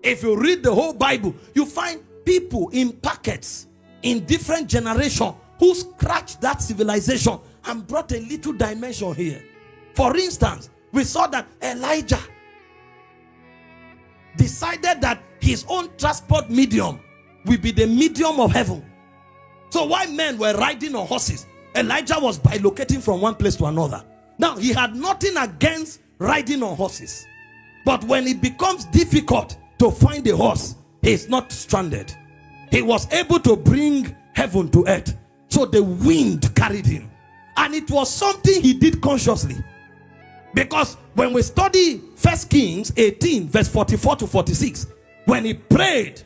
If you read the whole Bible, you find people in packets in different generations who scratched that civilization and brought a little dimension here. For instance, we saw that Elijah decided that his own transport medium will be the medium of heaven. So while men were riding on horses, Elijah was bilocating from one place to another. Now, he had nothing against riding on horses. But when it becomes difficult to find a horse, he is not stranded. He was able to bring heaven to earth. So the wind carried him. And it was something he did consciously. Because when we study 1 Kings 18 verse 44 to 46, when he prayed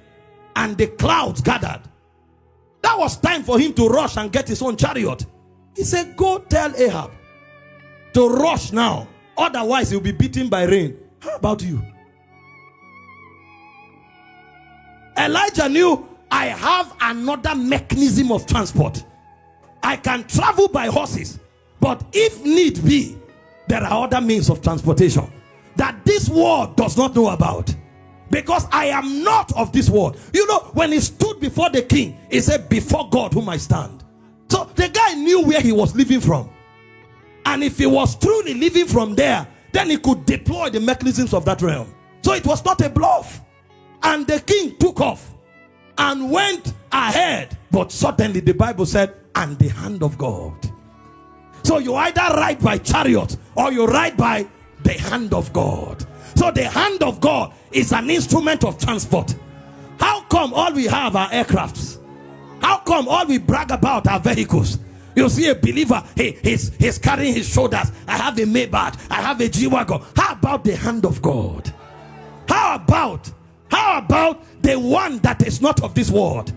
and the clouds gathered, that was time for him to rush and get his own chariot. He said, go tell Ahab to rush now. Otherwise he'll be beaten by rain. How about you? Elijah knew, I have another mechanism of transport. I can travel by horses, but if need be, there are other means of transportation that this world does not know about. Because I am not of this world. You know, when he stood before the king, he said, before God whom I stand. So the guy knew where he was living from. And if he was truly living from there, then he could deploy the mechanisms of that realm. So it was not a bluff. And the king took off and went ahead. But suddenly the Bible said, and the hand of God. So you either ride by chariot or you ride by the hand of God. So the hand of God is an instrument of transport. How come all we have are aircrafts? How come all we brag about are vehicles? You see a believer, he's carrying his shoulders. I have a Maybach, I have a G-Wagon. How about the hand of God? How about the one that is not of this world?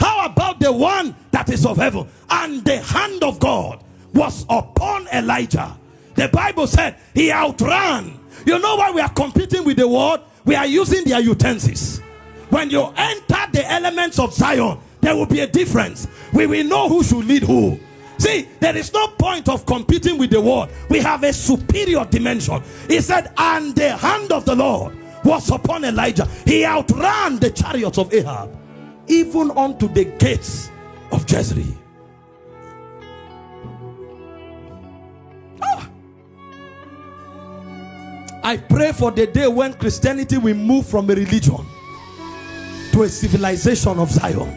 How about the one that is of heaven? And the hand of God was upon Elijah. The Bible said he outran. You know why we are competing with the world? We are using their utensils. When you enter the elements of Zion, there will be a difference. We will know who should lead who. See, there is no point of competing with the world. We have a superior dimension. He said, and the hand of the Lord was upon Elijah. He outran the chariots of Ahab, even unto the gates of Jezreel. I pray for the day when Christianity will move from a religion to a civilization of Zion.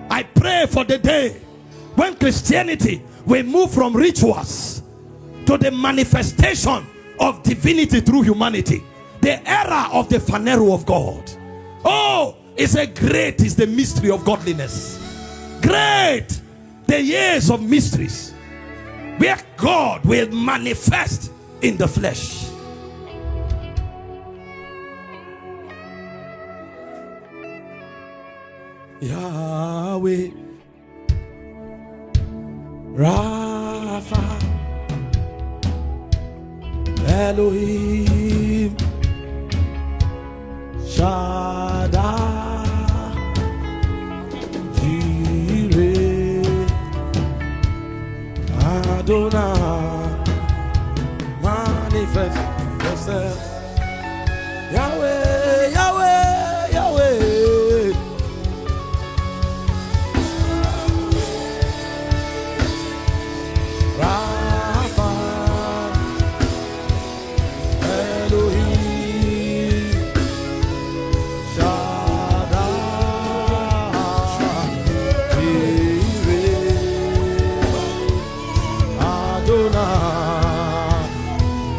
I pray for the day when Christianity will move from rituals to the manifestation of divinity through humanity. The era of the Phaneroo of God. Oh, it's the mystery of godliness. Great, the years of mysteries, where God will manifest in the flesh. Yahweh Rapha Elohim Shaddai Jireh Adonai, manifest yourself. Yahweh, Yahweh, Yahweh.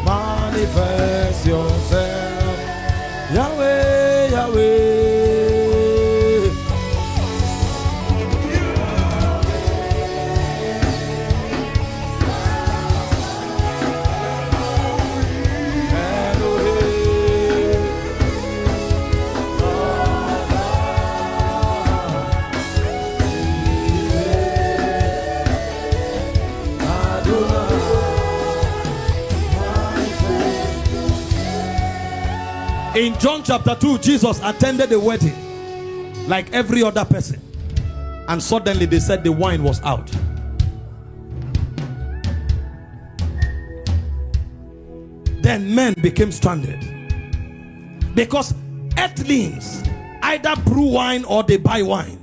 Manifest yourself, Yahweh, Yahweh. In John chapter 2, Jesus attended a wedding like every other person, and suddenly they said the wine was out. Then men became stranded because earthlings either brew wine or they buy wine.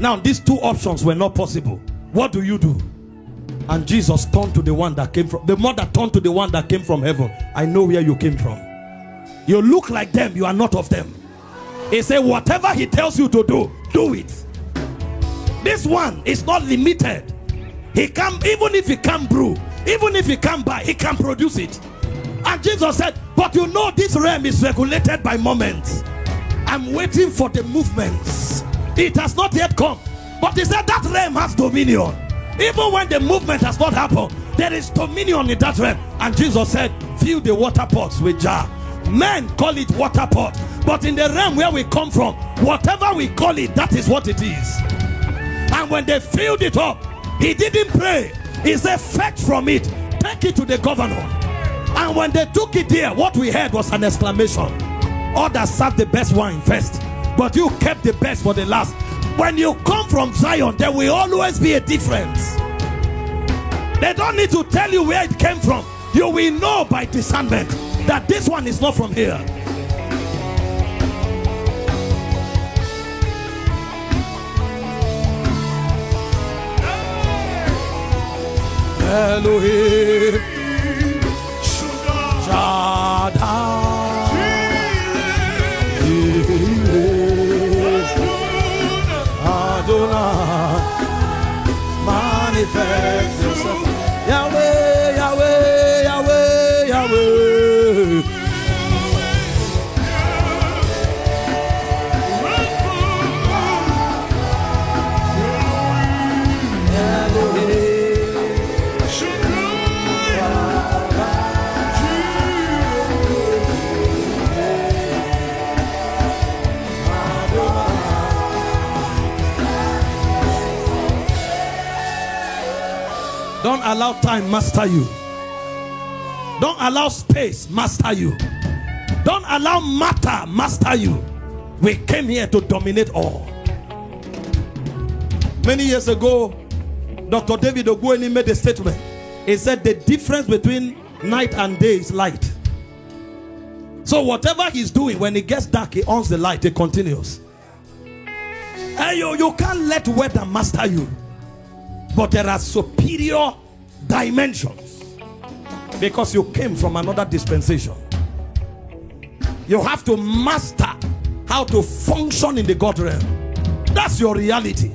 Now these two options were not possible. What do you do? And Jesus turned to the one that came from, the mother turned to the one that came from heaven. I know where you came from. You look like them, you are not of them. He said, whatever he tells you to do, do it. This one is not limited. He can, even if he can't brew, even if he can't buy, he can produce it. And Jesus said, but you know this realm is regulated by moments. I'm waiting for the movements. It has not yet come. But he said that realm has dominion. Even when the movement has not happened, there is dominion in that realm. And Jesus said, fill the water pots with jar. Men call it water pot. But in the realm where we come from, whatever we call it, that is what it is. And when they filled it up, he didn't pray. He said, fetch from it, take it to the governor. And when they took it there, what we heard was an exclamation. Others served the best wine first, but you kept the best for the last. When you come from Zion, there will always be a difference. They don't need to tell you where it came from. You will know by discernment that this one is not from here. Elohim Shaddai Adonai, manifest yourself. Yahweh, Yahweh, Yahweh, Yahweh. Don't allow time master you. Don't allow space master you. Don't allow matter master you. We came here to dominate all. Many years ago, Dr. David Ogbueni made a statement. He said the difference between night and day is light. So whatever he's doing, when it gets dark, he owns the light, it continues. Hey, you can't let weather master you. But there are superior dimensions because you came from another dispensation. You have to master how to function in the God realm. That's your reality.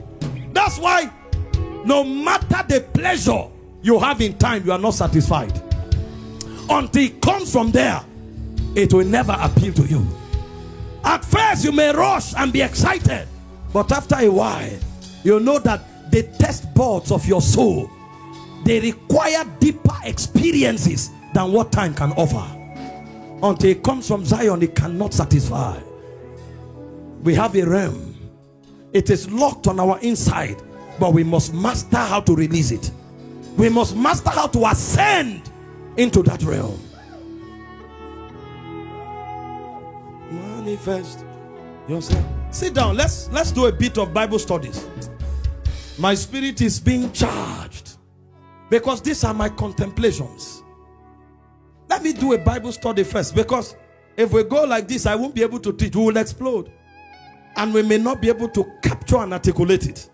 That's why no matter the pleasure you have in time, you are not satisfied. Until it comes from there, it will never appeal to you. At first you may rush and be excited, but after a while you know that the test boards of your soul, they require deeper experiences than what time can offer. Until it comes from Zion, it cannot satisfy. We have a realm. It is locked on our inside, but we must master how to release it. We must master how to ascend into that realm. Manifest yourself. Sit down. Let's do a bit of Bible studies. My spirit is being charged because these are my contemplations. Let me do a Bible study first, because if we go like this, I won't be able to teach. We will explode and we may not be able to capture and articulate it.